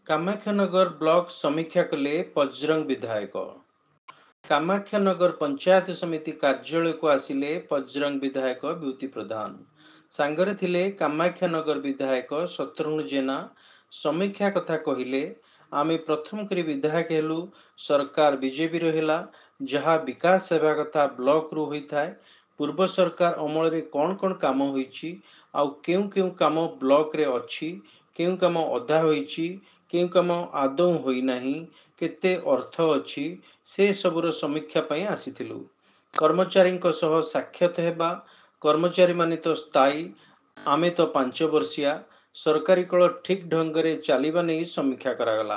Kamakhyanagar block समीक्षा कले बजरंग विधायक। कामाख्यानगर पंचायत समिति कार्यालय को आसिले बजरंग विधायक ब्यूटी प्रधान सांगरे थिले कामाख्यानगर विधायक शत्रुघ्न जेना। समीक्षा कथा कहिले आमे प्रथम करी विधायक हेलु सरकार बीजेपी रहिला जहाँ विकास सेवा कथा ब्लॉक रु होइथाय। पूर्व सरकार अमल रे कौन काम होइछि आउ केउ केउ काम ब्लॉक रे अछि, केउ काम अधा होइछि, केउ काम आदौ होई नाही, केते अर्थ अछि से सबुर समीक्षा पई आसिथिलु। कर्मचारी सह साक्षात हेबा। कर्मचारी माने तो स्थायी, आमे तो 5 वर्षिया सरकारी कल ठीक ढंग रे चलीबा नहीं समीक्षा करागला।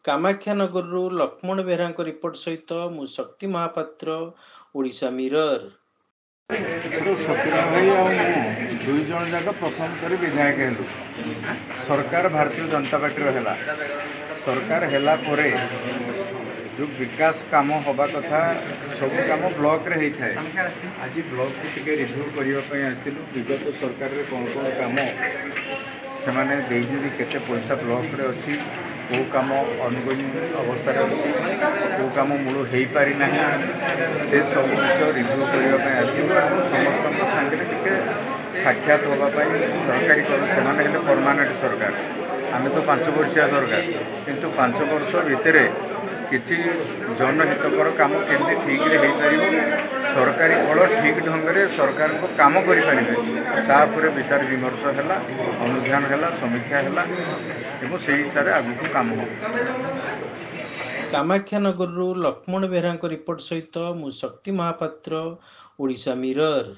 कामाख्यानगर रु लक्ष्मण बेहरा रिपोर्ट सहित मु शक्ति महापात्र, ओडिशा मिरर। शत्रुघ्न भाई दुई जन जाक प्रथम कर विधायक हेलु। सरकार भारतीय जनता पार्टी है। सरकार हेला परे जो विकास काम हवा कथा सब काम ब्लॉक रे होता है। आज ब्लॉक को टिके रिव्यू करने आसलु। विगत सरकार रे कौन कौन काम से माने केते पैसा ब्लॉक रे अच्छी, कौ काम अनगोइंग अवस्था अच्छी, कौ काम मूल हो पारि ना, से सब विषय रिव्यू करने आसलु। समस्त सांगे टिके साक्षात होगापाई सरकारी कल से परमानेंट सरकार, आम तो 5 वर्षिया सरकार, किंतु 5 वर्ष भितर किसी जनहितकर काम केमती ठीक रे हो पार, सरकारी कल ठीक ढंग से सरकार को काम करें विचार विमर्श है, अनुधान है, समीक्षा है, से हिसाब से आगू काम हो। कामाख्यानगर रु लक्ष्मण बेहरा रिपोर्ट सहित मु शक्ति महापात्र, ओडिशा मिरर।